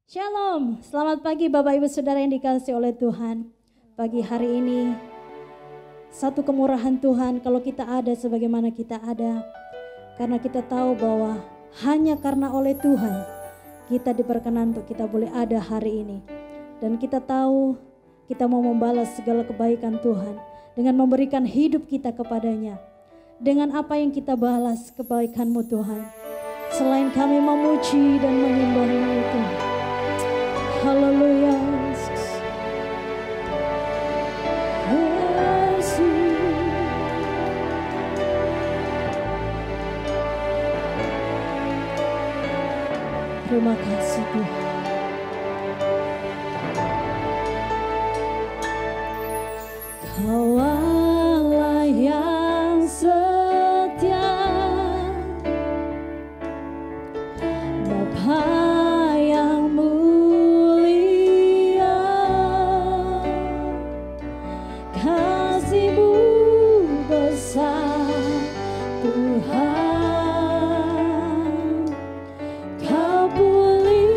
Shalom, selamat pagi Bapak Ibu Saudara yang dikasihi oleh Tuhan. Pagi hari ini, satu kemurahan Tuhan kalau kita ada sebagaimana kita ada. Karena kita tahu bahwa hanya karena oleh Tuhan, kita diperkenan untuk kita boleh ada hari ini. Dan kita tahu kita mau membalas segala kebaikan Tuhan dengan memberikan hidup kita kepadanya. Dengan apa yang kita balas kebaikan-Mu Tuhan. Selain kami memuji dan menyembah-Mu Tuhan. Haleluya. Terima kasih Tuhan. Kau Allah yang setia, Bapa yang mulia, kasih-Mu besar Tuhan. Kau pulih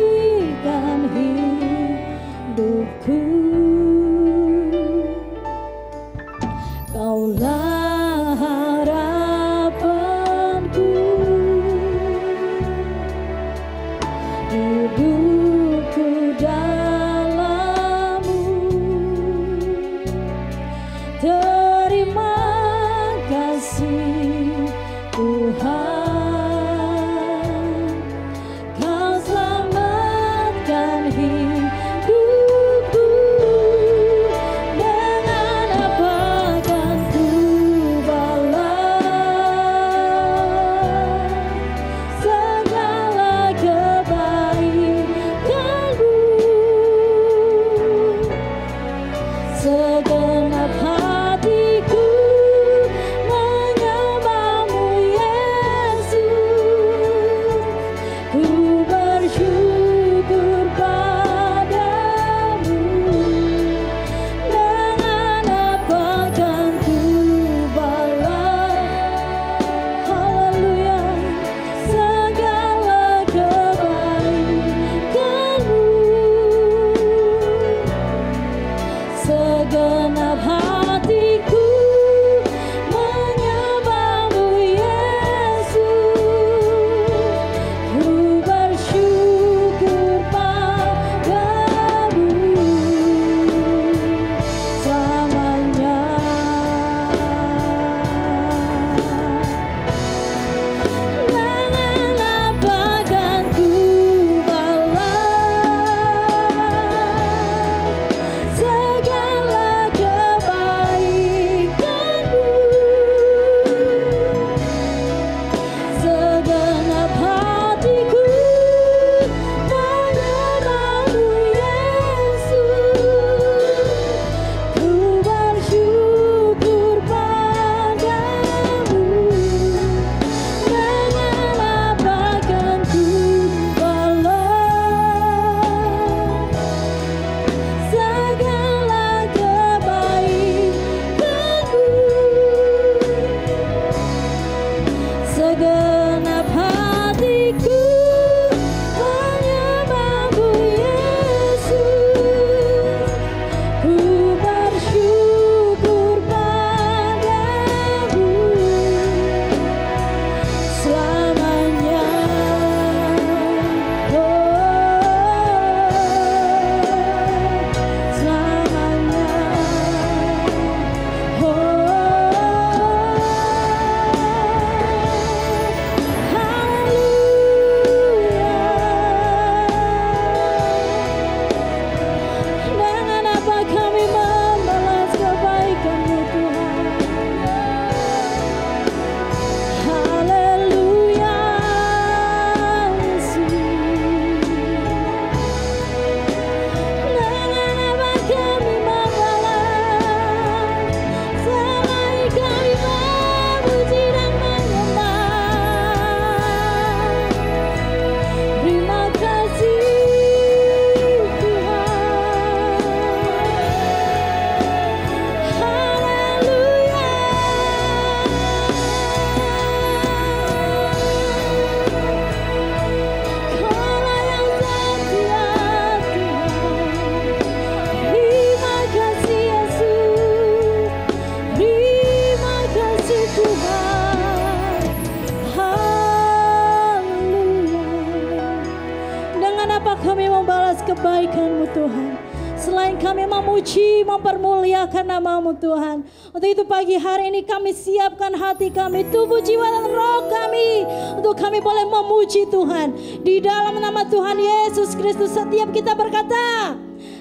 Siapa kami membalas kebaikan-Mu Tuhan, selain kami memuji, mempermuliakan nama-Mu Tuhan. Untuk itu pagi hari ini kami siapkan hati kami, tubuh, jiwa, dan roh kami, untuk kami boleh memuji Tuhan. Di dalam nama Tuhan Yesus Kristus setiap kita berkata,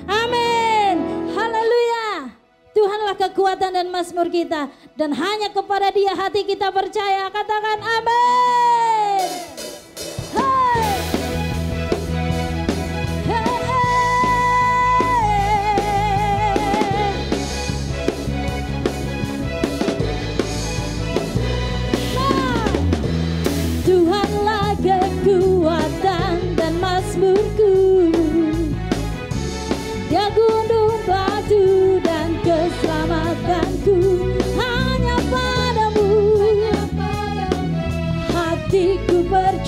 amin. Haleluya. Tuhanlah kekuatan dan mazmur kita, dan hanya kepada Dia hati kita percaya. Katakan amin. Hey. Tuhanlah kekuatan dan mazmurku, Dia gunung batu dan keselamatanku. Hanya padamu hatiku percaya.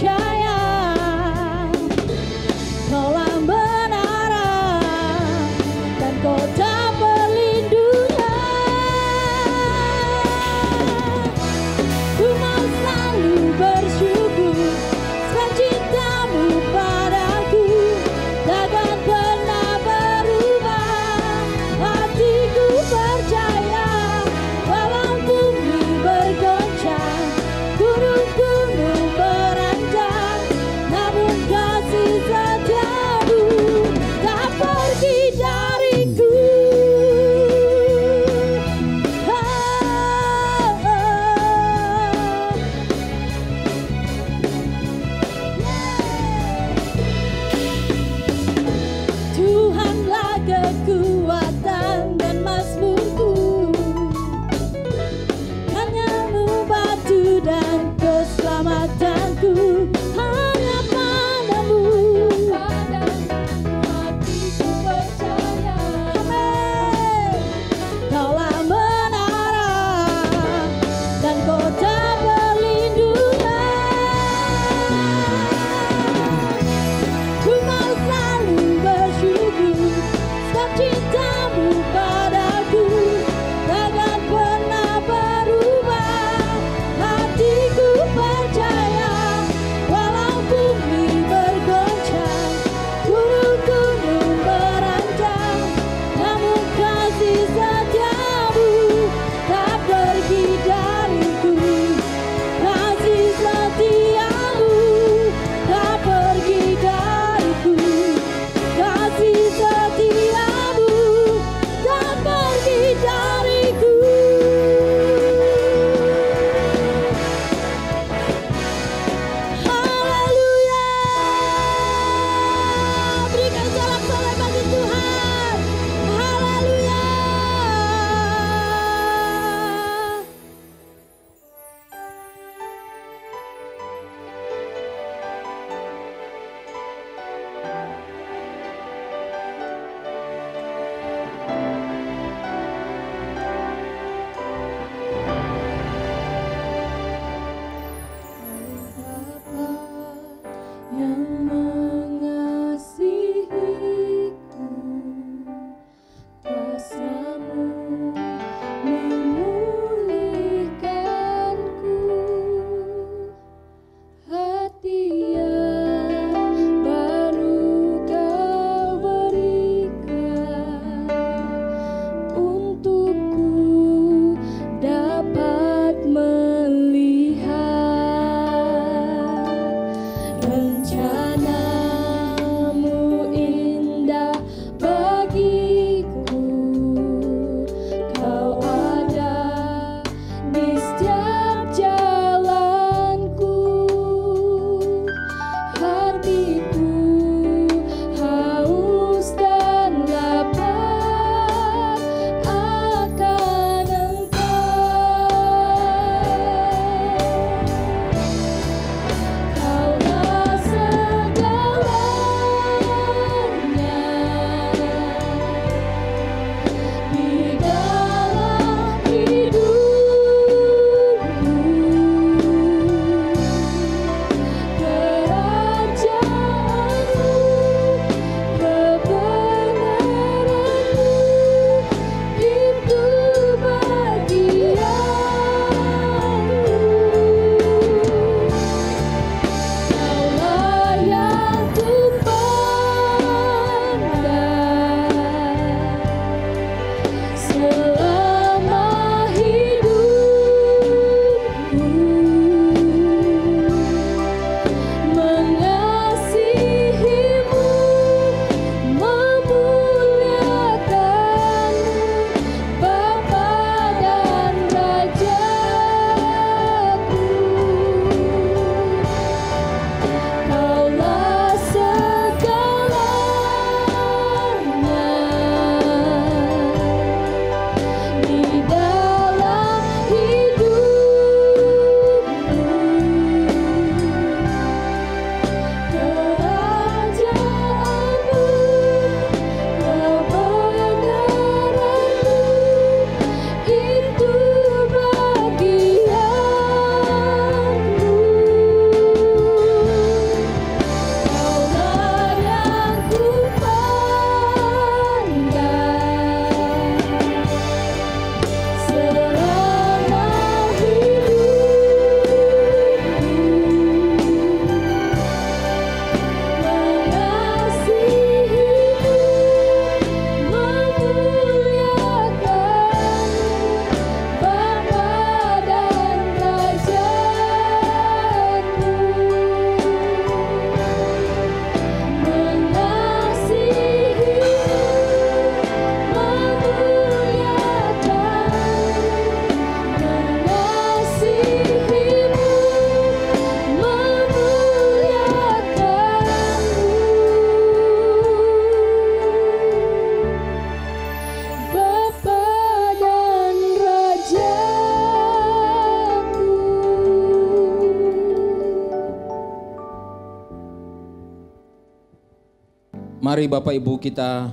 Mari Bapak Ibu kita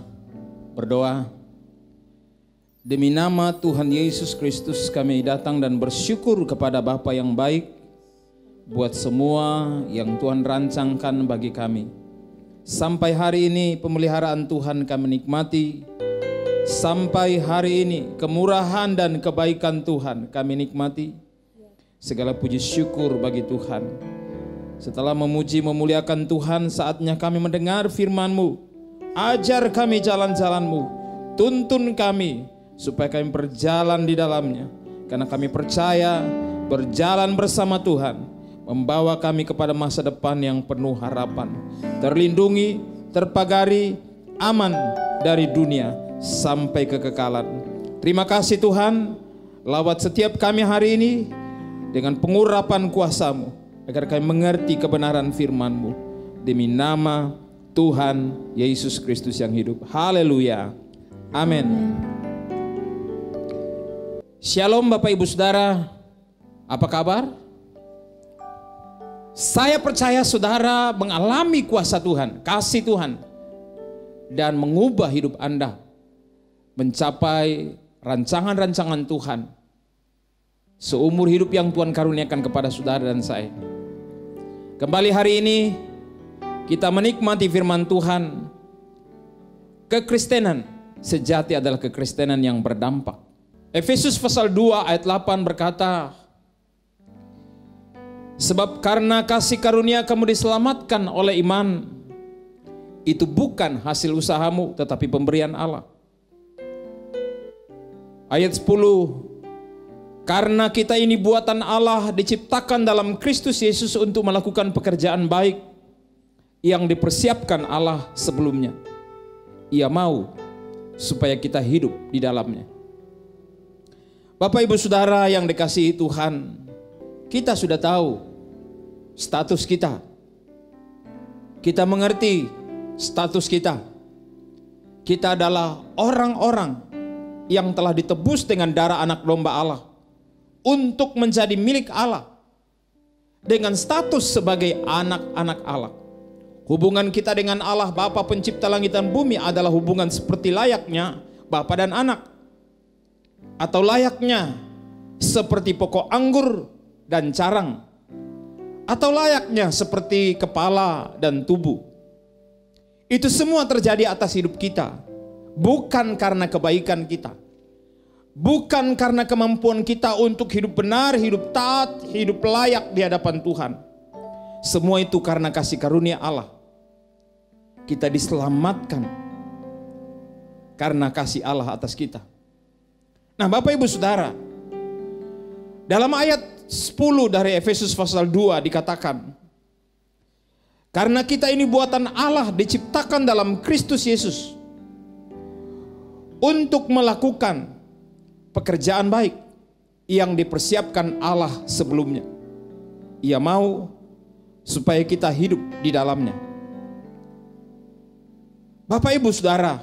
berdoa. Demi nama Tuhan Yesus Kristus kami datang dan bersyukur kepada Bapa yang baik buat semua yang Tuhan rancangkan bagi kami. Sampai hari ini pemeliharaan Tuhan kami nikmati. Sampai hari ini kemurahan dan kebaikan Tuhan kami nikmati. Segala puji syukur bagi Tuhan. Setelah memuji memuliakan Tuhan, saatnya kami mendengar firman-Mu. Ajar kami jalan-jalan-Mu, tuntun kami supaya kami berjalan di dalamnya. Karena kami percaya berjalan bersama Tuhan membawa kami kepada masa depan yang penuh harapan. Terlindungi, terpagari, aman dari dunia sampai kekekalan. Terima kasih Tuhan, lawat setiap kami hari ini dengan pengurapan kuasa-Mu, agar kami mengerti kebenaran firman-Mu. Demi nama Tuhan Yesus Kristus yang hidup. Haleluya. Amin. Shalom Bapak Ibu Saudara. Apa kabar? Saya percaya saudara mengalami kuasa Tuhan, kasih Tuhan, dan mengubah hidup Anda mencapai rancangan-rancangan Tuhan seumur hidup yang Tuhan karuniakan kepada saudara dan saya. Kembali hari ini kita menikmati firman Tuhan. Kekristenan sejati adalah kekristenan yang berdampak. Efesus pasal 2 ayat 8 berkata, sebab karena kasih karunia kamu diselamatkan oleh iman, itu bukan hasil usahamu tetapi pemberian Allah. Ayat 10, karena kita ini buatan Allah diciptakan dalam Kristus Yesus untuk melakukan pekerjaan baik yang dipersiapkan Allah sebelumnya. Ia mau supaya kita hidup di dalamnya. Bapak Ibu Saudara yang dikasihi Tuhan, kita sudah tahu status kita. Kita mengerti status kita. Kita adalah orang-orang yang telah ditebus dengan darah anak domba Allah untuk menjadi milik Allah dengan status sebagai anak-anak Allah. Hubungan kita dengan Allah Bapa pencipta langit dan bumi adalah hubungan seperti layaknya Bapa dan anak, atau layaknya seperti pokok anggur dan carang, atau layaknya seperti kepala dan tubuh. Itu semua terjadi atas hidup kita, bukan karena kebaikan kita, bukan karena kemampuan kita untuk hidup benar, hidup taat, hidup layak di hadapan Tuhan. Semua itu karena kasih karunia Allah. Kita diselamatkan karena kasih Allah atas kita. Nah Bapak Ibu Saudara, dalam ayat 10 dari Efesus pasal 2 dikatakan, karena kita ini buatan Allah diciptakan dalam Kristus Yesus untuk melakukan pekerjaan baik yang dipersiapkan Allah sebelumnya. Ia mau supaya kita hidup di dalamnya. Bapak Ibu Saudara,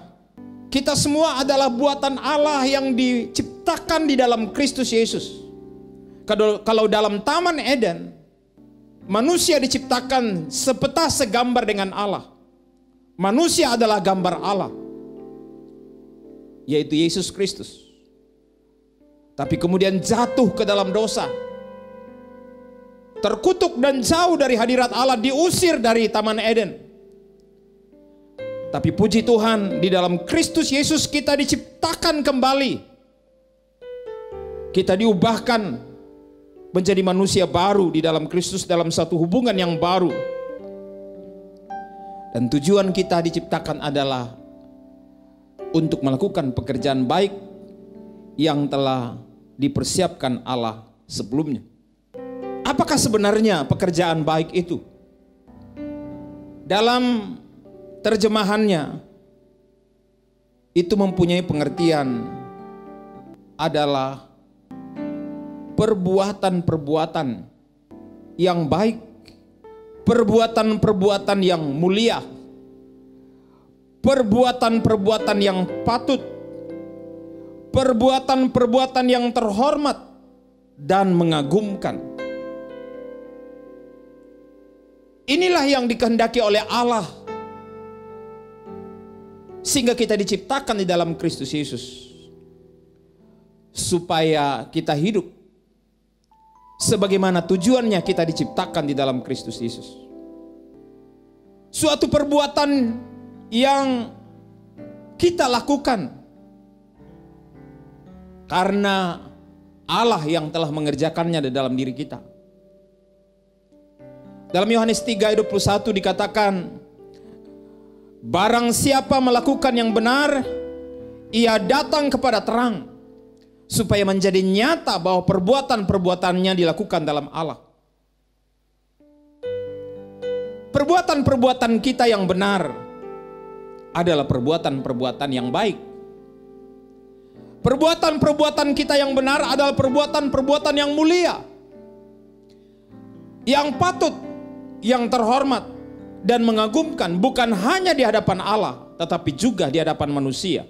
kita semua adalah buatan Allah yang diciptakan di dalam Kristus Yesus. Kalau dalam Taman Eden, manusia diciptakan sepeta segambar dengan Allah. Manusia adalah gambar Allah, yaitu Yesus Kristus. Tapi kemudian jatuh ke dalam dosa, terkutuk dan jauh dari hadirat Allah, diusir dari Taman Eden. Tapi puji Tuhan, di dalam Kristus Yesus kita diciptakan kembali. Kita diubahkan menjadi manusia baru di dalam Kristus, dalam satu hubungan yang baru. Dan tujuan kita diciptakan adalah untuk melakukan pekerjaan baik yang telah dipersiapkan Allah sebelumnya. Apakah sebenarnya pekerjaan baik itu? Dalam terjemahannya itu mempunyai pengertian adalah perbuatan-perbuatan yang baik, perbuatan-perbuatan yang mulia, perbuatan-perbuatan yang patut, perbuatan-perbuatan yang terhormat dan mengagumkan. Inilah yang dikehendaki oleh Allah Sehingga kita diciptakan di dalam Kristus Yesus, supaya kita hidup sebagaimana tujuannya kita diciptakan di dalam Kristus Yesus. Suatu perbuatan yang kita lakukan karena Allah yang telah mengerjakannya di dalam diri kita. Dalam Yohanes 3:21 dikatakan, barang siapa melakukan yang benar, ia datang kepada terang, supaya menjadi nyata bahwa perbuatan-perbuatannya dilakukan dalam Allah. Perbuatan-perbuatan kita yang benar adalah perbuatan-perbuatan yang baik. Perbuatan-perbuatan kita yang benar adalah perbuatan-perbuatan yang mulia, yang patut, yang terhormat dan mengagumkan, bukan hanya di hadapan Allah, tetapi juga di hadapan manusia.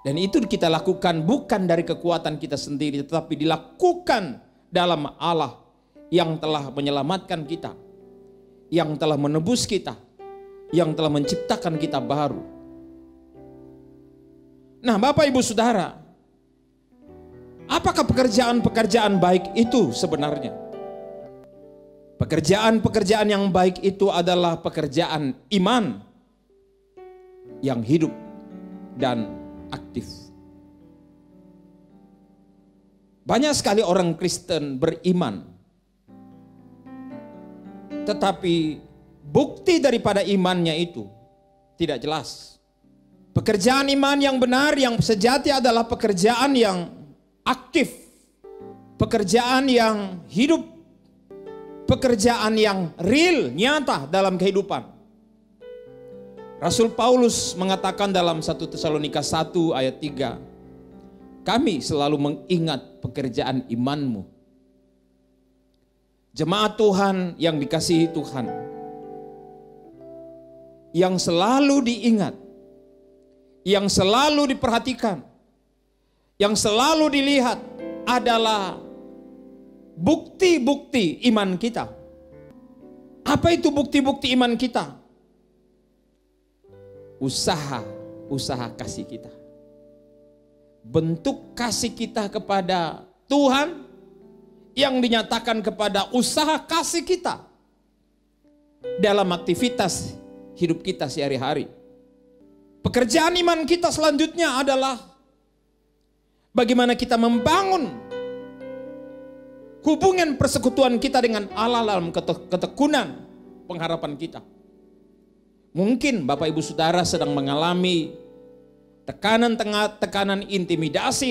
Dan itu kita lakukan bukan dari kekuatan kita sendiri, tetapi dilakukan dalam Allah yang telah menyelamatkan kita, yang telah menebus kita, yang telah menciptakan kita baru. Nah, Bapak Ibu Saudara, apakah pekerjaan-pekerjaan baik itu sebenarnya? Pekerjaan-pekerjaan yang baik itu adalah pekerjaan iman yang hidup dan aktif. Banyak sekali orang Kristen beriman, tetapi bukti daripada imannya itu tidak jelas. Pekerjaan iman yang benar, yang sejati adalah pekerjaan yang aktif, pekerjaan yang hidup, pekerjaan yang real, nyata dalam kehidupan. Rasul Paulus mengatakan dalam 1 Tesalonika 1 ayat 3, kami selalu mengingat pekerjaan imanmu. Jemaat Tuhan yang dikasihi Tuhan, yang selalu diingat, yang selalu diperhatikan, yang selalu dilihat adalah bukti-bukti iman kita. Apa itu bukti-bukti iman kita? Usaha kasih kita. Bentuk kasih kita kepada Tuhan yang dinyatakan kepada usaha kasih kita dalam aktivitas hidup kita sehari-hari. Pekerjaan iman kita selanjutnya adalah bagaimana kita membangun hubungan persekutuan kita dengan Allah dalam ketekunan pengharapan kita. Mungkin Bapak Ibu Saudara sedang mengalami tekanan intimidasi,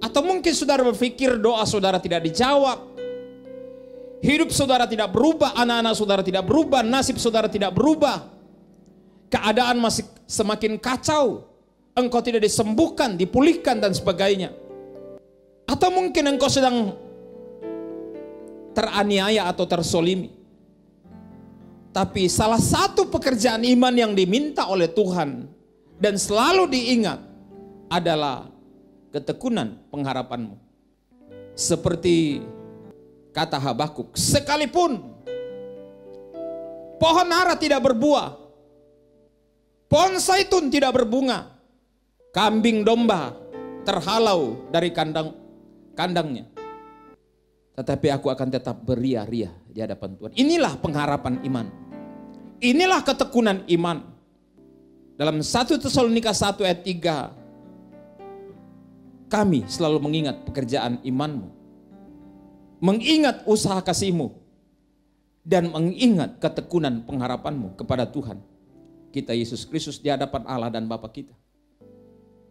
atau mungkin saudara berpikir doa saudara tidak dijawab, hidup saudara tidak berubah, anak-anak saudara tidak berubah, nasib saudara tidak berubah, keadaan masih semakin kacau, engkau tidak disembuhkan, dipulihkan dan sebagainya. Atau mungkin engkau sedang teraniaya atau tersolimi. Tapi salah satu pekerjaan iman yang diminta oleh Tuhan dan selalu diingat adalah ketekunan pengharapanmu. Seperti kata Habakuk, sekalipun pohon ara tidak berbuah, pohon zaitun tidak berbunga, kambing domba terhalau dari kandangnya, tetapi aku akan tetap beria-ria di hadapan Tuhan. Inilah pengharapan iman. Inilah ketekunan iman. Dalam 1 Tesalonika 1 ayat 3, kami selalu mengingat pekerjaan imanmu, mengingat usaha kasihmu, dan mengingat ketekunan pengharapanmu kepada Tuhan kita Yesus Kristus di hadapan Allah dan Bapa kita.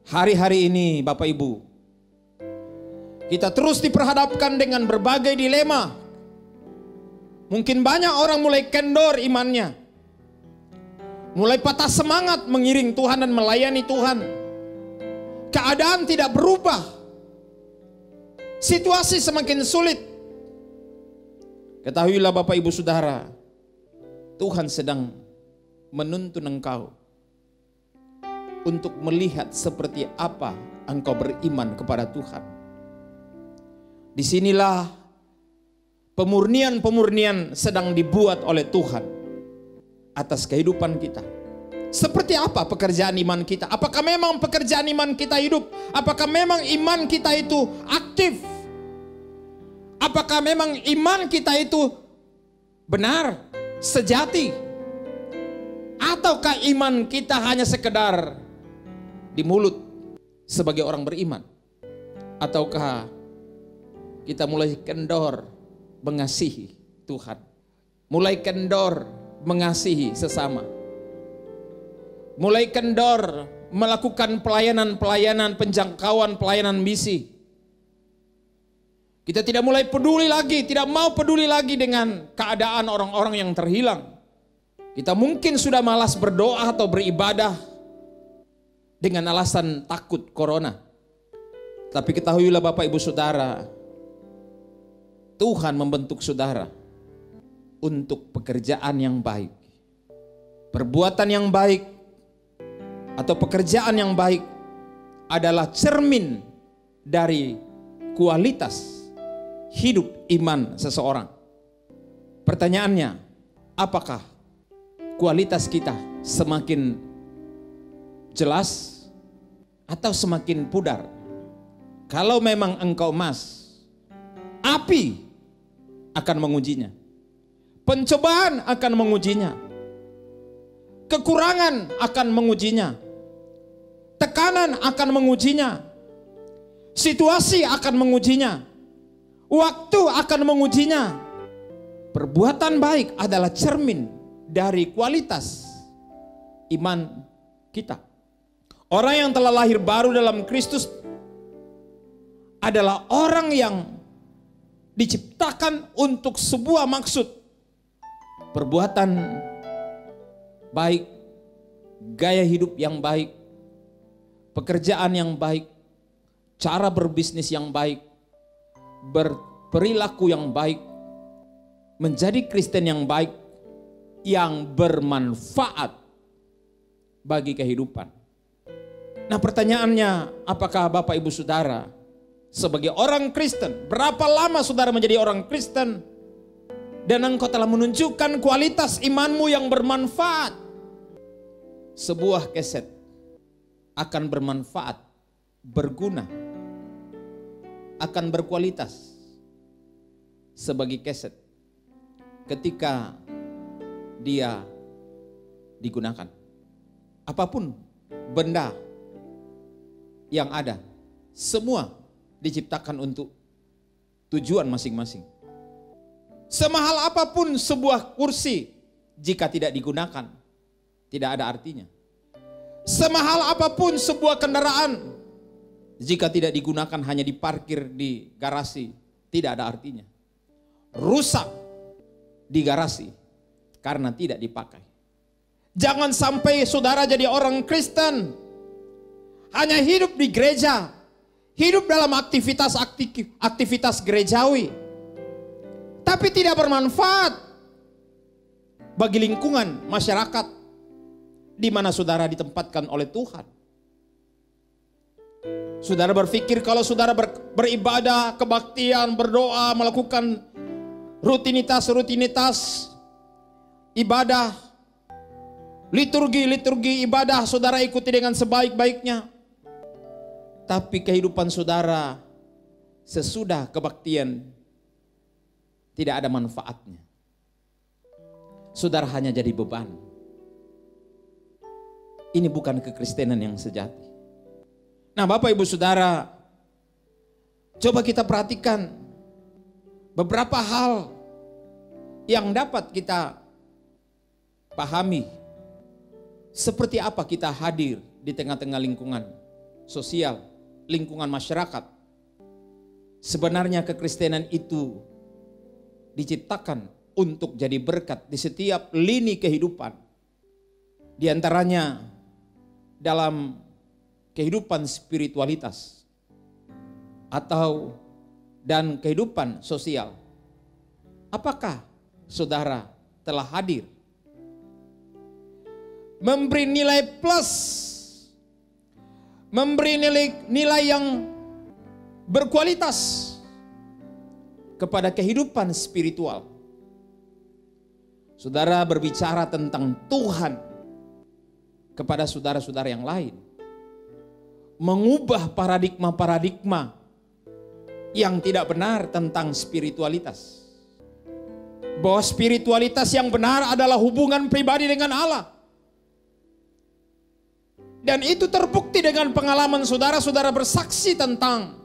Hari-hari ini Bapak Ibu, kita terus diperhadapkan dengan berbagai dilema. Mungkin banyak orang mulai kendor imannya, mulai patah semangat mengiring Tuhan dan melayani Tuhan. Keadaan tidak berubah, situasi semakin sulit. Ketahuilah Bapak Ibu Saudara, Tuhan sedang menuntun engkau untuk melihat seperti apa engkau beriman kepada Tuhan. Disinilah pemurnian-pemurnian sedang dibuat oleh Tuhan atas kehidupan kita, Seperti apa pekerjaan iman kita? Apakah memang pekerjaan iman kita hidup? Apakah memang iman kita itu aktif? Apakah memang iman kita itu benar, sejati? Ataukah iman kita hanya sekedar di mulut sebagai orang beriman? Ataukah kita mulai kendor mengasihi Tuhan, mulai kendor mengasihi sesama, mulai kendor melakukan pelayanan-pelayanan penjangkauan, pelayanan misi. Kita tidak mulai peduli lagi, tidak mau peduli lagi dengan keadaan orang-orang yang terhilang. Kita mungkin sudah malas berdoa atau beribadah dengan alasan takut corona. Tapi ketahuilah Bapak Ibu Saudara, Tuhan membentuk saudara untuk pekerjaan yang baik. Perbuatan yang baik atau pekerjaan yang baik adalah cermin dari kualitas hidup iman seseorang. Pertanyaannya, apakah kualitas kita semakin jelas atau semakin pudar? Kalau memang engkau emas, api akan mengujinya. Pencobaan akan mengujinya. Kekurangan akan mengujinya. Tekanan akan mengujinya. Situasi akan mengujinya. Waktu akan mengujinya. Perbuatan baik adalah cermin dari kualitas iman kita. Orang yang telah lahir baru dalam Kristus adalah orang yang diciptakan untuk sebuah maksud. Perbuatan baik, gaya hidup yang baik, pekerjaan yang baik, cara berbisnis yang baik, berperilaku yang baik, menjadi Kristen yang baik, yang bermanfaat bagi kehidupan. Nah pertanyaannya, apakah Bapak Ibu Saudara sebagai orang Kristen, berapa lama saudara menjadi orang Kristen dan engkau telah menunjukkan kualitas imanmu yang bermanfaat? Sebuah keset akan bermanfaat, berguna, akan berkualitas sebagai keset ketika dia digunakan. Apapun benda yang ada, semua diciptakan untuk tujuan masing-masing. Semahal apapun sebuah kursi, jika tidak digunakan, tidak ada artinya. Semahal apapun sebuah kendaraan, jika tidak digunakan hanya diparkir di garasi, tidak ada artinya. Rusak di garasi karena tidak dipakai. Jangan sampai saudara jadi orang Kristen, hanya hidup di gereja, hidup dalam aktivitas gerejawi, tapi tidak bermanfaat bagi lingkungan masyarakat di mana saudara ditempatkan oleh Tuhan. Saudara berpikir kalau saudara beribadah, kebaktian, berdoa, melakukan rutinitas ibadah, liturgi ibadah, saudara ikuti dengan sebaik-baiknya. Tapi kehidupan saudara sesudah kebaktian tidak ada manfaatnya. Saudara hanya jadi beban. Ini bukan kekristenan yang sejati. Nah Bapak Ibu Saudara, coba kita perhatikan beberapa hal yang dapat kita pahami. Seperti apa kita hadir di tengah-tengah lingkungan sosial, lingkungan masyarakat. Sebenarnya kekristenan itu diciptakan untuk jadi berkat di setiap lini kehidupan. Di antaranya dalam kehidupan spiritualitas dan kehidupan sosial. Apakah saudara telah hadir memberi nilai plus, memberi nilai yang berkualitas kepada kehidupan spiritual? Saudara berbicara tentang Tuhan, kepada saudara-saudara yang lain. Mengubah paradigma-paradigma yang tidak benar tentang spiritualitas. Bahwa spiritualitas yang benar adalah hubungan pribadi dengan Allah. Dan itu terbukti dengan pengalaman saudara-saudara bersaksi tentang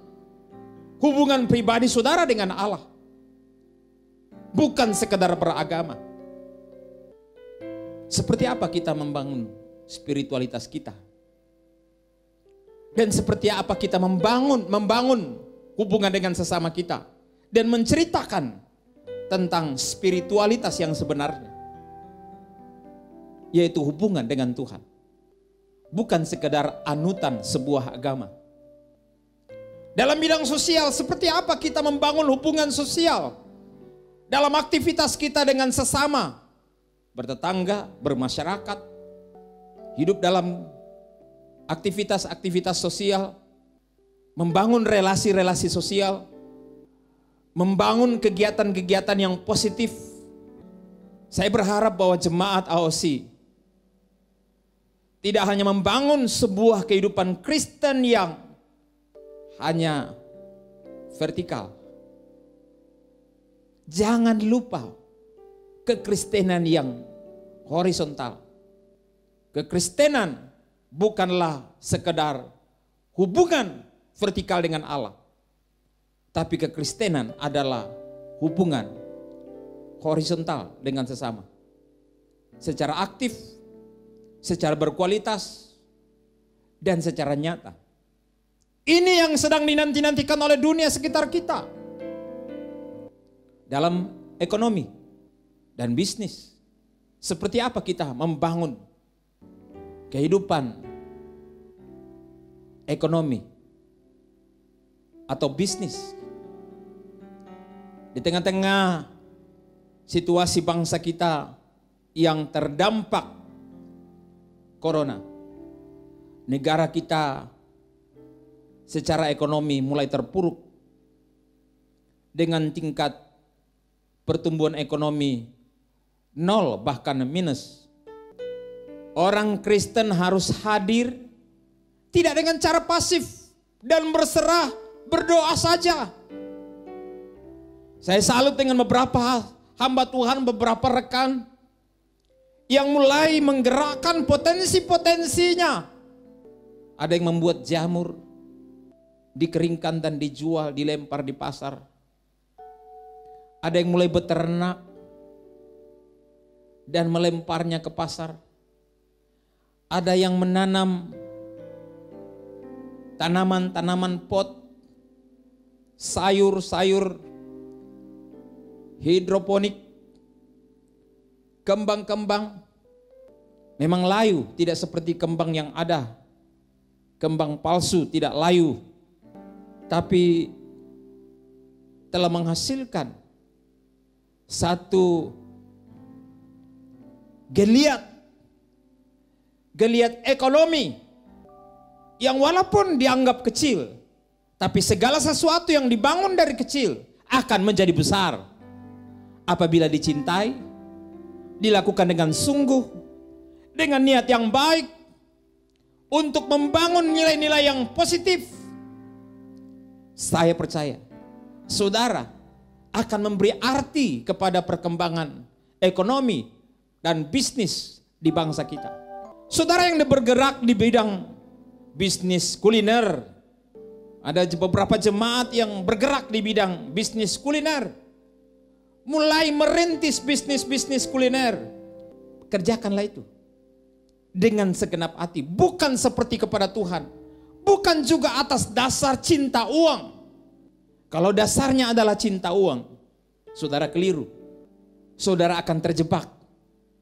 hubungan pribadi saudara dengan Allah. Bukan sekedar beragama. Seperti apa kita membangun spiritualitas kita? Dan seperti apa kita membangun hubungan dengan sesama kita? Dan menceritakan tentang spiritualitas yang sebenarnya. Yaitu hubungan dengan Tuhan. Bukan sekedar anutan sebuah agama. Dalam bidang sosial, seperti apa kita membangun hubungan sosial? Dalam aktivitas kita dengan sesama, bertetangga, bermasyarakat, hidup dalam aktivitas-aktivitas sosial, membangun relasi-relasi sosial, membangun kegiatan-kegiatan yang positif. Saya berharap bahwa jemaat AOC tidak hanya membangun sebuah kehidupan Kristen yang hanya vertikal. Jangan lupa kekristenan yang horizontal. Kekristenan bukanlah sekedar hubungan vertikal dengan Allah. Tapi kekristenan adalah hubungan horizontal dengan sesama. Secara aktif, secara berkualitas, dan secara nyata. Ini yang sedang dinanti-nantikan oleh dunia sekitar kita. Dalam ekonomi dan bisnis. Seperti apa kita membangun kehidupan ekonomi atau bisnis di tengah-tengah situasi bangsa kita yang terdampak corona. Negara kita secara ekonomi mulai terpuruk dengan tingkat pertumbuhan ekonomi 0 bahkan minus. Orang Kristen harus hadir tidak dengan cara pasif dan berserah, berdoa saja. Saya salut dengan beberapa hamba Tuhan, beberapa rekan yang mulai menggerakkan potensi-potensinya. Ada yang membuat jamur, dikeringkan dan dijual, dilempar di pasar. Ada yang mulai beternak dan melemparnya ke pasar. Ada yang menanam tanaman-tanaman pot, sayur-sayur hidroponik, kembang-kembang. Memang layu, tidak seperti kembang yang ada. Kembang palsu tidak layu, tapi telah menghasilkan satu geliat ekonomi yang walaupun dianggap kecil, tapi segala sesuatu yang dibangun dari kecil akan menjadi besar apabila dicintai, dilakukan dengan sungguh, dengan niat yang baik untuk membangun nilai-nilai yang positif. Saya percaya saudara akan memberi arti kepada perkembangan ekonomi dan bisnis di bangsa kita. Saudara yang bergerak di bidang bisnis kuliner, ada beberapa jemaat yang bergerak di bidang bisnis kuliner, mulai merintis bisnis-bisnis kuliner. Kerjakanlah itu dengan segenap hati, bukan seperti kepada Tuhan, bukan juga atas dasar cinta uang. Kalau dasarnya adalah cinta uang, saudara keliru. Saudara akan terjebak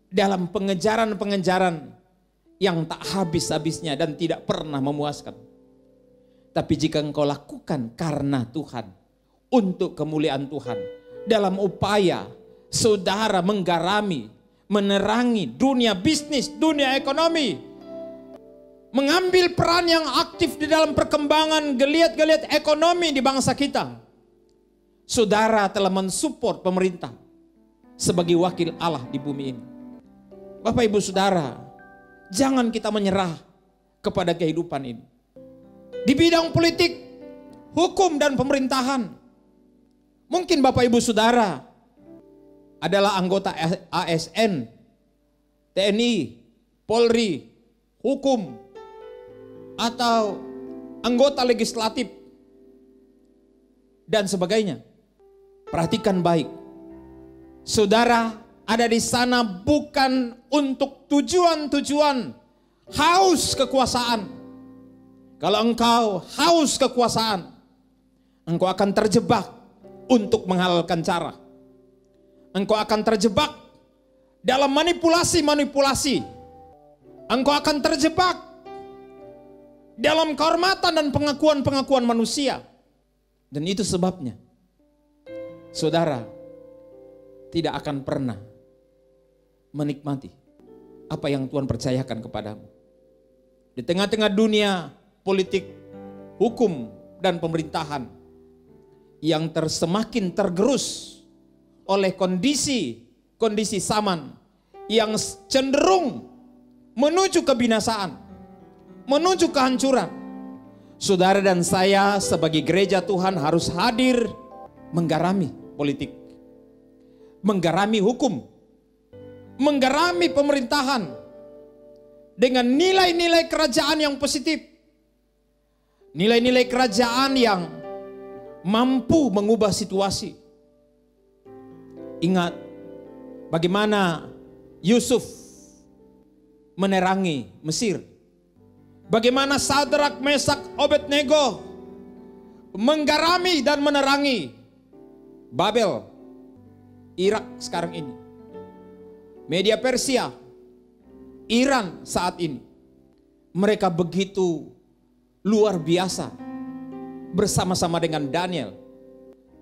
dalam pengejaran-pengejaran yang tak habis-habisnya dan tidak pernah memuaskan. Tapi jika engkau lakukan karena Tuhan, untuk kemuliaan Tuhan, dalam upaya saudara menggarami, menerangi dunia bisnis, dunia ekonomi, mengambil peran yang aktif di dalam perkembangan geliat-geliat ekonomi di bangsa kita. Saudara telah mensupport pemerintah sebagai wakil Allah di bumi ini. Bapak Ibu Saudara, Jangan kita menyerah kepada kehidupan ini. Di bidang politik, hukum dan pemerintahan. Mungkin Bapak Ibu Saudara adalah anggota ASN, TNI, Polri, hukum, atau anggota legislatif, dan sebagainya. Perhatikan baik. Saudara ada di sana bukan untuk tujuan-tujuan haus kekuasaan. Kalau engkau haus kekuasaan, engkau akan terjebak untuk menghalalkan cara. Engkau akan terjebak dalam manipulasi-manipulasi. Engkau akan terjebak dalam kehormatan dan pengakuan-pengakuan manusia. Dan itu sebabnya saudara tidak akan pernah menikmati apa yang Tuhan percayakan kepadamu. Di tengah-tengah dunia politik, hukum, dan pemerintahan yang semakin tergerus oleh kondisi zaman yang cenderung menuju kebinasaan, menuju kehancuran. Saudara dan saya sebagai gereja Tuhan harus hadir menggarami politik, menggarami hukum, menggarami pemerintahan dengan nilai-nilai kerajaan yang positif, nilai-nilai kerajaan yang mampu mengubah situasi. Ingat bagaimana Yusuf menerangi Mesir, bagaimana Sadrak, Mesak, Abednego menggarami dan menerangi Babel, Irak sekarang ini, Media Persia, Iran saat ini. Mereka begitu luar biasa. Bersama-sama dengan Daniel,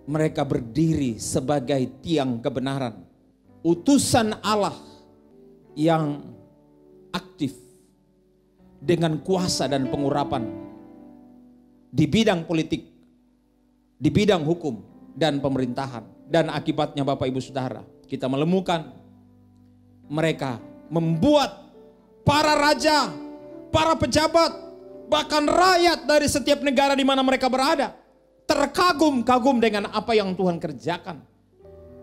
mereka berdiri sebagai tiang kebenaran, utusan Allah yang aktif dengan kuasa dan pengurapan di bidang politik, di bidang hukum dan pemerintahan. Dan akibatnya Bapak Ibu Saudara, kita menemukan mereka membuat para raja, para pejabat, bahkan rakyat dari setiap negara di mana mereka berada terkagum-kagum dengan apa yang Tuhan kerjakan.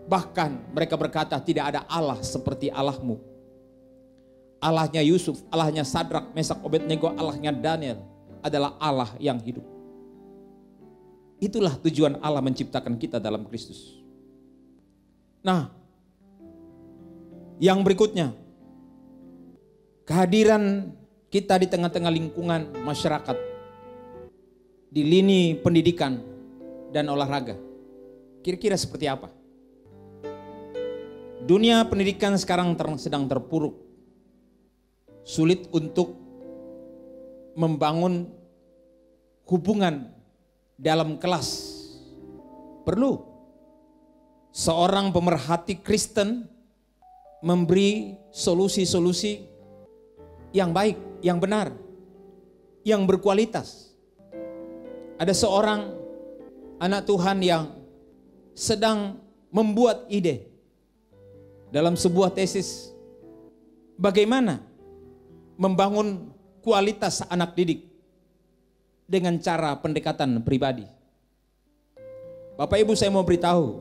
Bahkan mereka berkata, tidak ada Allah seperti Allahmu. Allahnya Yusuf, Allahnya Sadrak, Mesak, Abednego, Allahnya Daniel adalah Allah yang hidup. Itulah tujuan Allah menciptakan kita dalam Kristus. Nah, yang berikutnya, kehadiran kita di tengah-tengah lingkungan masyarakat, di lini pendidikan dan olahraga, kira-kira seperti apa? Dunia pendidikan sekarang sedang terpuruk. Sulit untuk membangun hubungan dalam kelas. Perlu seorang pemerhati Kristen memberi solusi-solusi yang baik, yang benar, yang berkualitas. Ada seorang anak Tuhan yang sedang membuat ide dalam sebuah tesis bagaimana membangun kualitas anak didik dengan cara pendekatan pribadi. Bapak Ibu, saya mau beritahu,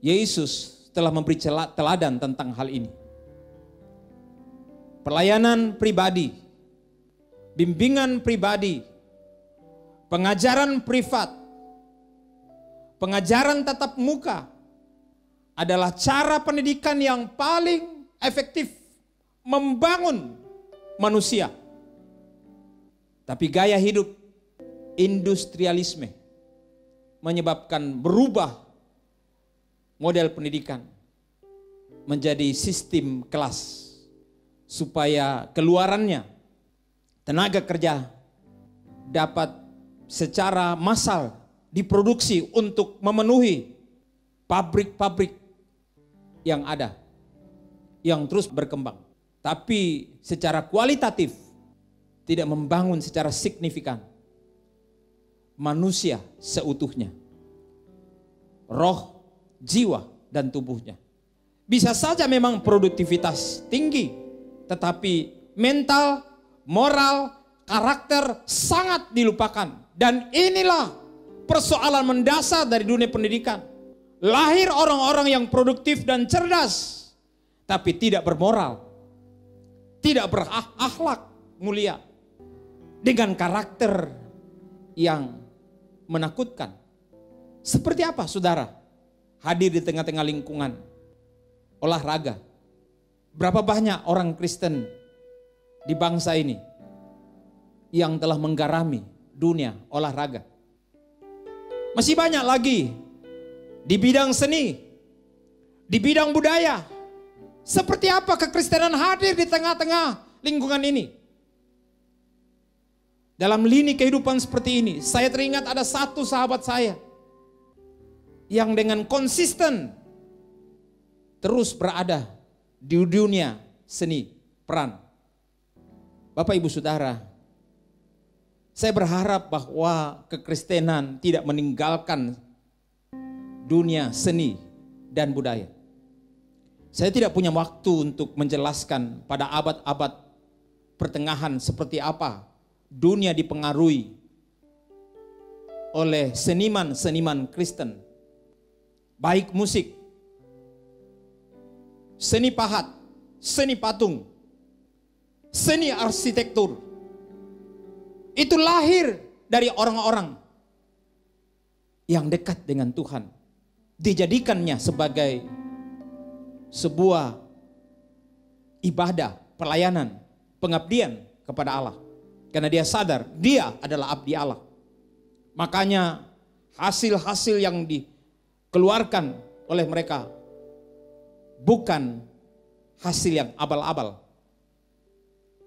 Yesus telah memberi teladan tentang hal ini. Pelayanan pribadi, bimbingan pribadi, pengajaran privat, pengajaran tatap muka adalah cara pendidikan yang paling efektif membangun manusia. Tapi gaya hidup industrialisme menyebabkan berubah model pendidikan menjadi sistem kelas, supaya keluarannya tenaga kerja dapat secara massal diproduksi untuk memenuhi pabrik-pabrik yang ada, yang terus berkembang. Tapi secara kualitatif tidak membangun secara signifikan manusia seutuhnya, roh, jiwa, dan tubuhnya. Bisa saja memang produktivitas tinggi, Tetapi mental, moral, karakter sangat dilupakan. Dan inilah persoalan mendasar dari dunia pendidikan. Lahir orang-orang yang produktif dan cerdas, tapi tidak bermoral, tidak berakhlak mulia, dengan karakter yang menakutkan. Seperti apa saudara hadir di tengah-tengah lingkungan olahraga? Berapa banyak orang Kristen di bangsa ini yang telah menggarami dunia olahraga? Masih banyak lagi di bidang seni, di bidang budaya. Seperti apa kekristenan hadir di tengah-tengah lingkungan ini? Dalam lini kehidupan seperti ini, saya teringat ada satu sahabat saya yang dengan konsisten terus berada di dunia seni, peran. Bapak Ibu Saudara, saya berharap bahwa kekristenan tidak meninggalkan dunia seni dan budaya. Saya tidak punya waktu untuk menjelaskan pada abad-abad pertengahan seperti apa dunia dipengaruhi oleh seniman-seniman Kristen. Baik musik, seni pahat, seni patung, seni arsitektur. Itu lahir dari orang-orang yang dekat dengan Tuhan. Dijadikannya sebagai sebuah ibadah, pelayanan, pengabdian kepada Allah. Karena dia sadar dia adalah abdi Allah. Makanya hasil-hasil yang dikeluarkan oleh mereka bukan hasil yang abal-abal,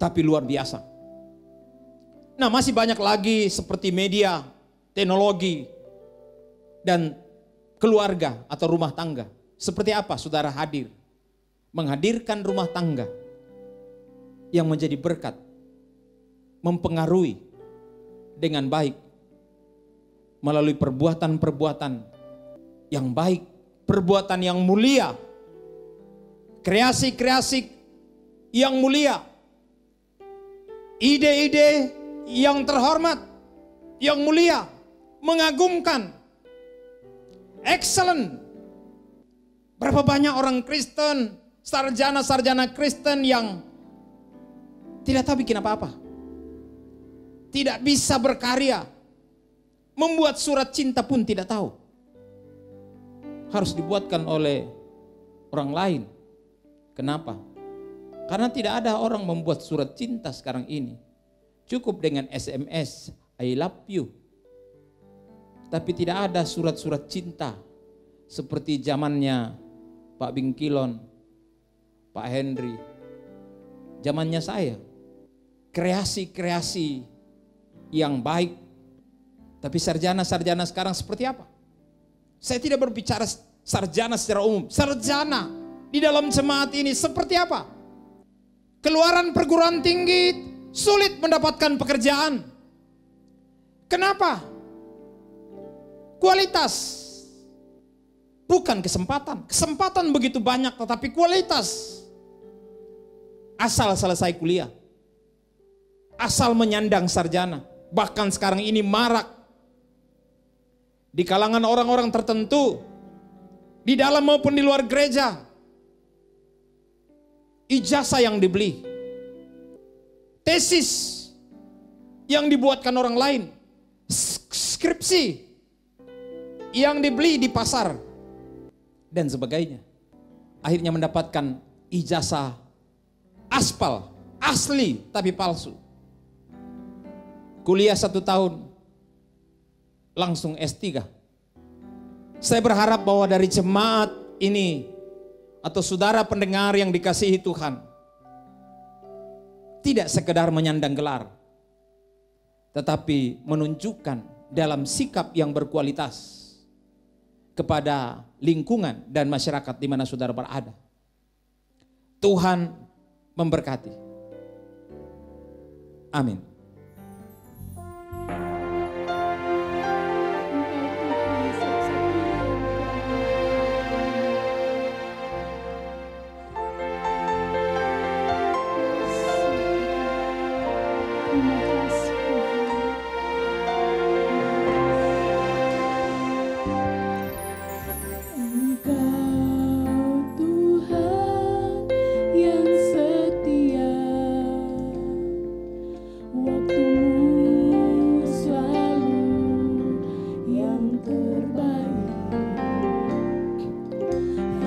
tapi luar biasa. Nah, masih banyak lagi seperti media, teknologi, dan keluarga atau rumah tangga. Seperti apa saudara hadir? Menghadirkan rumah tangga yang menjadi berkat, mempengaruhi dengan baik melalui perbuatan-perbuatan yang baik, perbuatan yang mulia, kreasi-kreasi yang mulia, ide-ide yang terhormat, yang mulia, mengagumkan, excellent. Berapa banyak orang Kristen, sarjana-sarjana Kristen yang tidak tahu bikin apa-apa, tidak bisa berkarya, membuat surat cinta pun tidak tahu, harus dibuatkan oleh orang lain. Kenapa? Karena tidak ada orang membuat surat cinta sekarang ini. Cukup dengan SMS, I love you. Tapi tidak ada surat-surat cinta seperti zamannya Pak Bingkilon, Pak Henry, zamannya saya. Kreasi-kreasi yang baik. Tapi sarjana-sarjana sekarang seperti apa? Saya tidak berbicara sarjana secara umum. Sarjana di dalam jemaat ini seperti apa? Keluaran perguruan tinggi sulit mendapatkan pekerjaan. Kenapa? Kualitas, bukan kesempatan. Kesempatan begitu banyak tetapi kualitas. Asal selesai kuliah, asal menyandang sarjana. Bahkan sekarang ini marak di kalangan orang-orang tertentu, di dalam maupun di luar gereja. Ijazah yang dibeli, tesis yang dibuatkan orang lain, skripsi yang dibeli di pasar, dan sebagainya. Akhirnya mendapatkan ijazah aspal, asli tapi palsu. Kuliah 1 tahun, langsung S3. Saya berharap bahwa dari jemaat ini, atau saudara pendengar yang dikasihi Tuhan, tidak sekedar menyandang gelar, tetapi menunjukkan dalam sikap yang berkualitas kepada lingkungan dan masyarakat di mana saudara berada. Tuhan memberkati. Amin. Terima kasih Engkau Tuhan yang setia, waktumu selalu yang terbaik.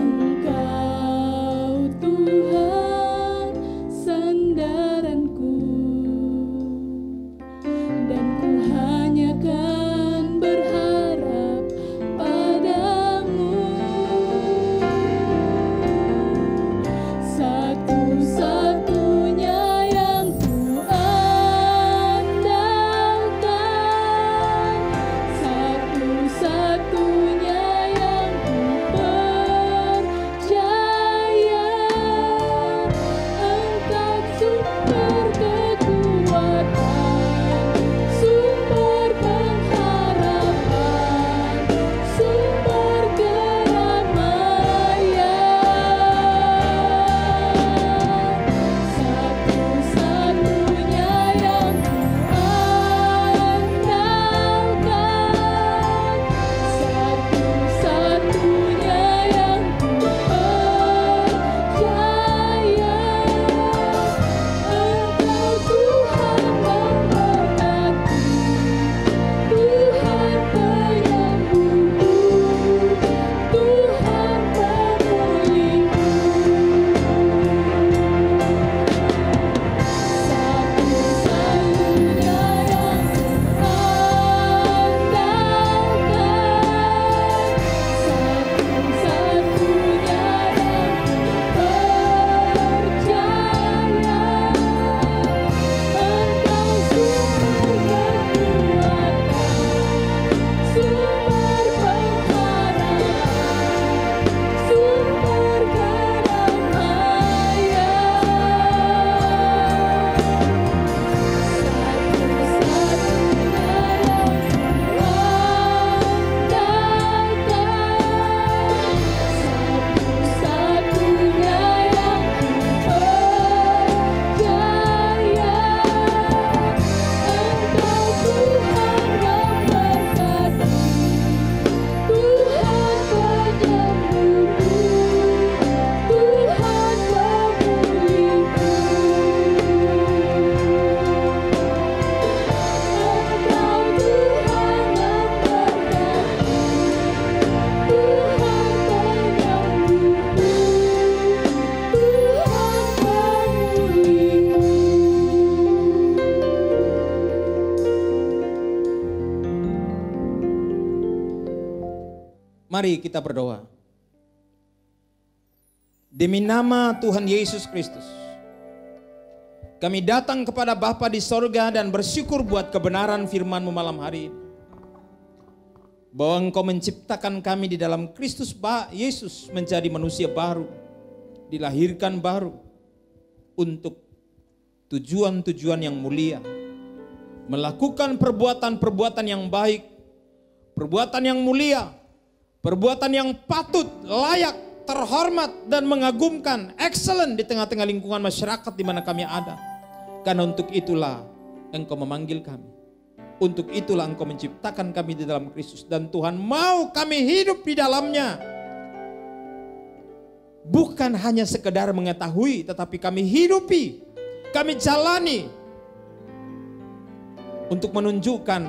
Engkau Tuhan sandaranku, dan ku hanya kan berharap padamu. Satu-satunya yang ku andalkan, satu-satunya yang ku percaya. Engkau sumber kekuatan, sumber pengharapan, sumber kedamaian. Satu-satunya yang ku andalkan, satu-satunya yang ku percaya. Engkau Tuhan memberkati, Tuhan penyembuhku, Tuhan pemulihku. Satu-satunya yang ku andalkan, satu-satunya yang ku percaya. Engkau sumber kekuatan, sumber pengharapan, sumber kedamaian. Satu-satunya yang ku percaya. Engkau Tuhan memberkati, Tuhan penyembuhku, Tuhan pemulihku. Engkau Tuhan memberkati, Tuhan penyembuhku, Tuhan pemulihku. Mari kita berdoa. Demi nama Tuhan Yesus Kristus, kami datang kepada Bapa di sorga dan bersyukur buat kebenaran firman-Mu malam hari ini. Bahwa Engkau menciptakan kami di dalam Kristus Yesus menjadi manusia baru, dilahirkan baru untuk tujuan-tujuan yang mulia, melakukan perbuatan-perbuatan yang baik, perbuatan yang mulia, perbuatan yang patut, layak, terhormat dan mengagumkan, excellent di tengah-tengah lingkungan masyarakat di mana kami ada. Karena untuk itulah Engkau memanggil kami. Untuk itulah Engkau menciptakan kami di dalam Kristus, dan Tuhan mau kami hidup di dalamnya. Bukan hanya sekedar mengetahui, tetapi kami hidupi, kami jalani untuk menunjukkan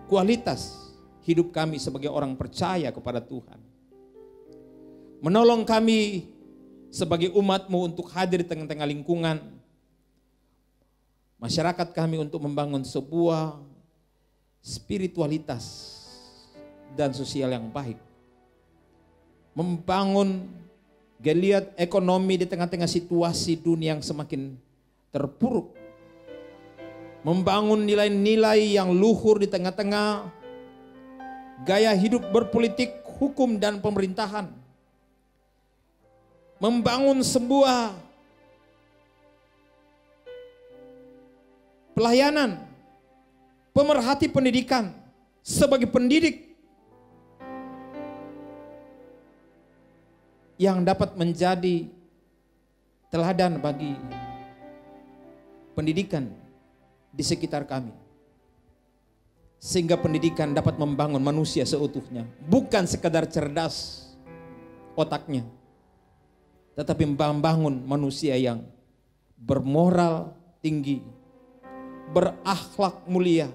kualitas hidup kami sebagai orang percaya kepada Tuhan. Menolong kami sebagai umat-Mu untuk hadir di tengah-tengah lingkungan masyarakat kami untuk membangun sebuah spiritualitas dan sosial yang baik. Membangun geliat ekonomi di tengah-tengah situasi dunia yang semakin terpuruk. Membangun nilai-nilai yang luhur di tengah-tengah gaya hidup berpolitik, hukum, dan pemerintahan. Membangun sebuah pelayanan, pemerhati pendidikan sebagai pendidik yang dapat menjadi teladan bagi pendidikan di sekitar kami. Sehingga pendidikan dapat membangun manusia seutuhnya. Bukan sekadar cerdas otaknya, tetapi membangun manusia yang bermoral tinggi, berakhlak mulia,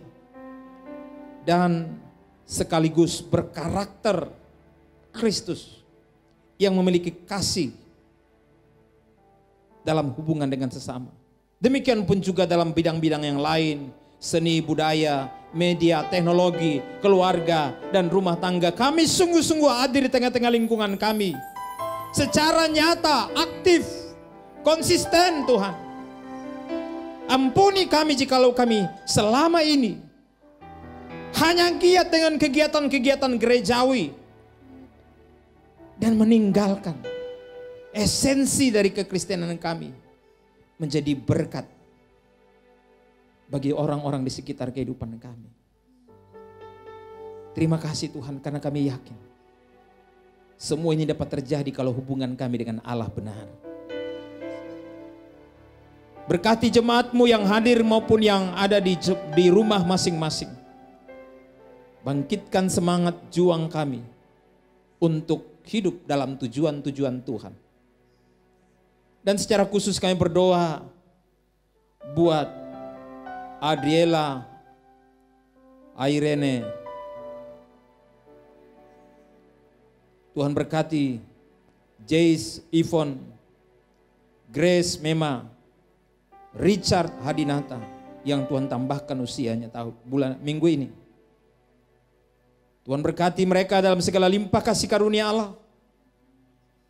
dan sekaligus berkarakter Kristus yang memiliki kasih dalam hubungan dengan sesama. Demikian pun juga dalam bidang-bidang yang lain, seni, budaya, media, teknologi, keluarga, dan rumah tangga. Kami sungguh-sungguh hadir di tengah-tengah lingkungan kami. Secara nyata, aktif, konsisten Tuhan. Ampuni kami jikalau kami selama ini hanya giat dengan kegiatan-kegiatan gerejawi dan meninggalkan esensi dari kekristenan kami menjadi berkat bagi orang-orang di sekitar kehidupan kami. Terima kasih Tuhan, karena kami yakin semua ini dapat terjadi kalau hubungan kami dengan Allah benar. Berkati jemaat-Mu yang hadir maupun yang ada di rumah masing-masing. Bangkitkan semangat juang kami untuk hidup dalam tujuan-tujuan Tuhan. Dan secara khusus kami berdoa buat Adriela, Irene. Tuhan berkati Jace, Yvonne, Grace, Mema, Richard, Hadinata yang Tuhan tambahkan usianya minggu ini. Tuhan berkati mereka dalam segala limpah kasih karunia Allah.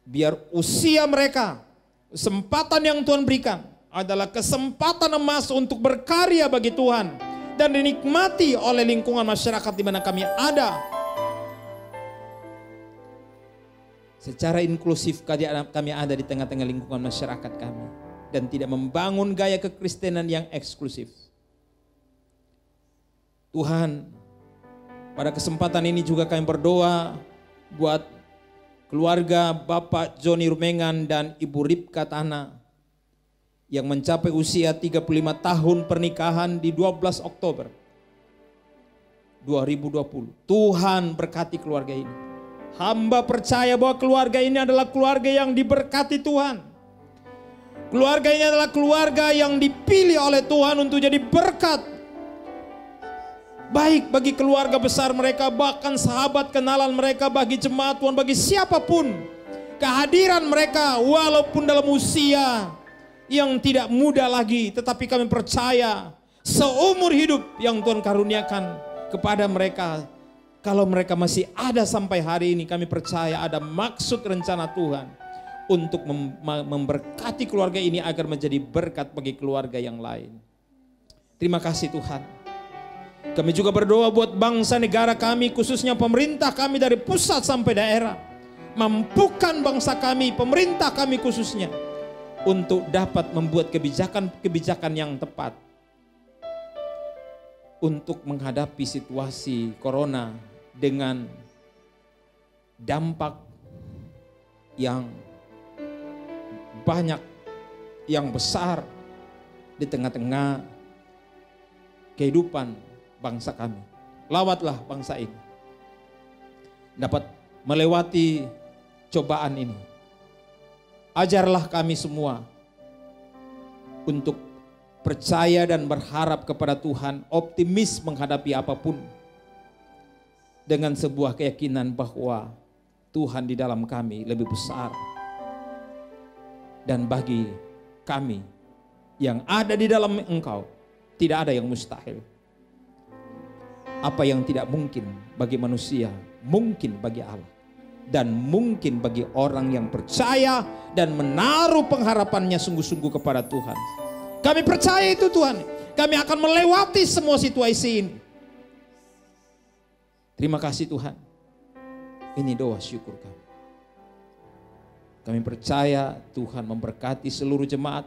Biar usia mereka, kesempatan yang Tuhan berikan adalah kesempatan emas untuk berkarya bagi Tuhan dan dinikmati oleh lingkungan masyarakat di mana kami ada. Secara inklusif kami ada di tengah-tengah lingkungan masyarakat kami dan tidak membangun gaya kekristenan yang eksklusif. Tuhan, pada kesempatan ini juga kami berdoa buat keluarga Bapak Joni Rumengan dan Ibu Ripka Tana yang mencapai usia 35 tahun pernikahan di 12 Oktober 2020. Tuhan berkati keluarga ini. Hamba percaya bahwa keluarga ini adalah keluarga yang diberkati Tuhan. Keluarga ini adalah keluarga yang dipilih oleh Tuhan untuk jadi berkat. Baik bagi keluarga besar mereka, bahkan sahabat kenalan mereka, bagi jemaat Tuhan, bagi siapapun. Kehadiran mereka walaupun dalam usia yang tidak muda lagi, tetapi kami percaya seumur hidup yang Tuhan karuniakan kepada mereka. Kalau mereka masih ada sampai hari ini, kami percaya ada maksud rencana Tuhan untuk memberkati keluarga ini agar menjadi berkat bagi keluarga yang lain. Terima kasih Tuhan. Kami juga berdoa buat bangsa negara kami, khususnya pemerintah kami dari pusat sampai daerah. Mampukan bangsa kami, pemerintah kami khususnya, untuk dapat membuat kebijakan-kebijakan yang tepat untuk menghadapi situasi corona dengan dampak yang banyak, yang besar di tengah-tengah kehidupan bangsa kami. Lawatlah bangsa ini dapat melewati cobaan ini. Ajarlah kami semua untuk percaya dan berharap kepada Tuhan, optimis menghadapi apapun, dengan sebuah keyakinan bahwa Tuhan di dalam kami lebih besar. Dan bagi kami yang ada di dalam Engkau, tidak ada yang mustahil. Apa yang tidak mungkin bagi manusia, mungkin bagi Allah. Dan mungkin bagi orang yang percaya dan menaruh pengharapannya sungguh-sungguh kepada Tuhan. Kami percaya itu Tuhan. Kami akan melewati semua situasi ini. Terima kasih Tuhan. Ini doa syukur kami. Kami percaya Tuhan memberkati seluruh jemaat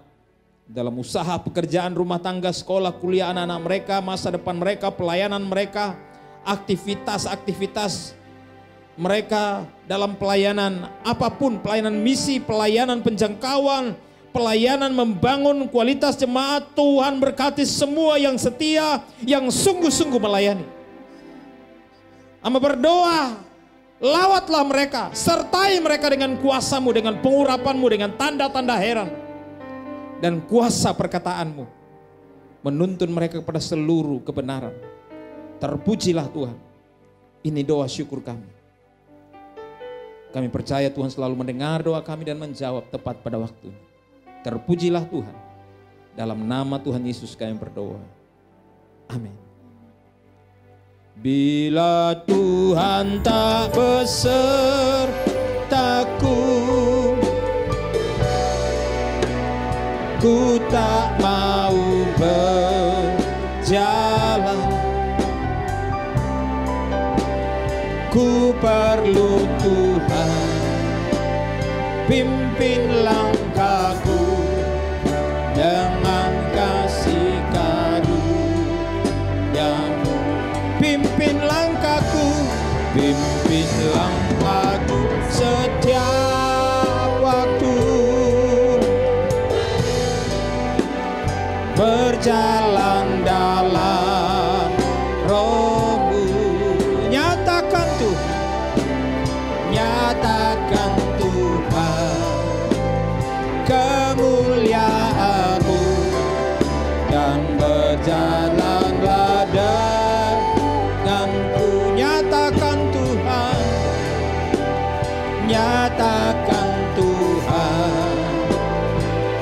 dalam usaha, pekerjaan, rumah tangga, sekolah, kuliah anak-anak mereka, masa depan mereka, pelayanan mereka, aktivitas-aktivitas mereka dalam pelayanan apapun, pelayanan misi, pelayanan penjangkauan, pelayanan, membangun kualitas jemaat. Tuhan berkati semua yang setia, yang sungguh-sungguh melayani. Hamba berdoa, lawatlah mereka, sertai mereka dengan kuasa-Mu, dengan pengurapan-Mu, dengan tanda-tanda heran. Dan kuasa perkataan-Mu menuntun mereka kepada seluruh kebenaran. Terpujilah Tuhan. Ini doa syukur kami. Kami percaya Tuhan selalu mendengar doa kami dan menjawab tepat pada waktunya. Terpujilah Tuhan. Dalam nama Tuhan Yesus kami berdoa. Amin. Bila Tuhan tak besertaku, ku tak mau berjalan. Ku perlu Tuhan, pimpin langkahku dengan kasih karunia-Mu. Pimpin langkahku, pimpin langkahku setiap waktu. Berjalan dalam Roh-Mu. Nyatakan Tuhan, nyatakan Tuhan kemuliaan-Mu, dan berjalanlah denganku. Nyatakan Tuhan, nyatakan Tuhan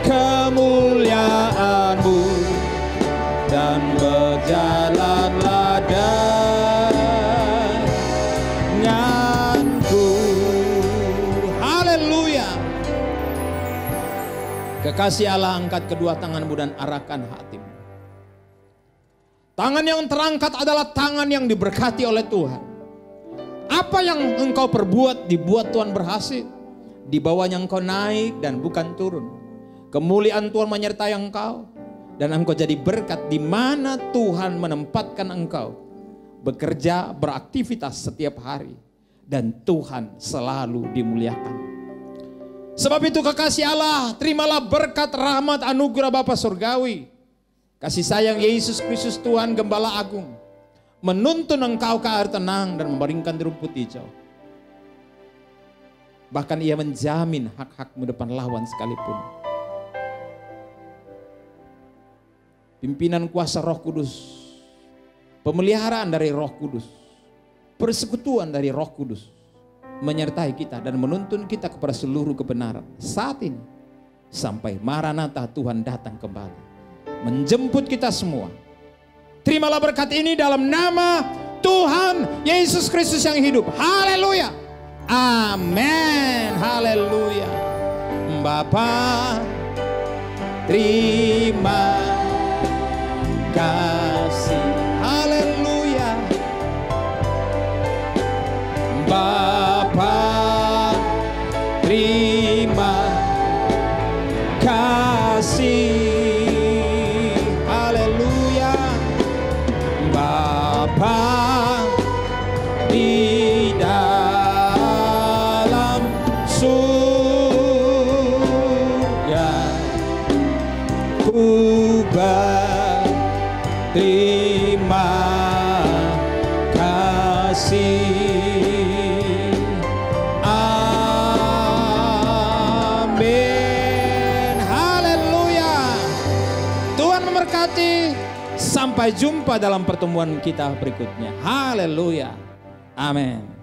kemuliaan-Mu, dan berjalanlah denganku. Haleluya. Kekasih Allah, angkat kedua tanganmu dan arahkan hatimu. Tangan yang terangkat adalah tangan yang diberkati oleh Tuhan. Apa yang engkau perbuat dibuat Tuhan berhasil. Di bawahnya engkau naik dan bukan turun. Kemuliaan Tuhan menyertai engkau. Dan engkau jadi berkat di mana Tuhan menempatkan engkau. Bekerja, beraktivitas setiap hari. Dan Tuhan selalu dimuliakan. Sebab itu kekasih Allah, terimalah berkat, rahmat, anugerah Bapa Surgawi. Kasih sayang Yesus Kristus Tuhan Gembala Agung. Menuntun engkau ke air tenang dan membaringkan di rumput hijau. Bahkan Ia menjamin hak-hakmu depan lawan sekalipun. Pimpinan kuasa Roh Kudus, pemeliharaan dari Roh Kudus, persekutuan dari Roh Kudus menyertai kita dan menuntun kita kepada seluruh kebenaran saat ini sampai Maranatha Tuhan datang kembali menjemput kita semua. Terimalah berkat ini dalam nama Tuhan Yesus Kristus yang hidup. Haleluya. Amin. Haleluya. Bapa, terima kasih. Haleluya. Bapa, terima kasih. Haleluya. Bapa di dalam surga, ku berterima kasih. Amin. Haleluya. Tuhan memberkati. Sampai jumpa dalam pertemuan kita berikutnya. Haleluya. Amin.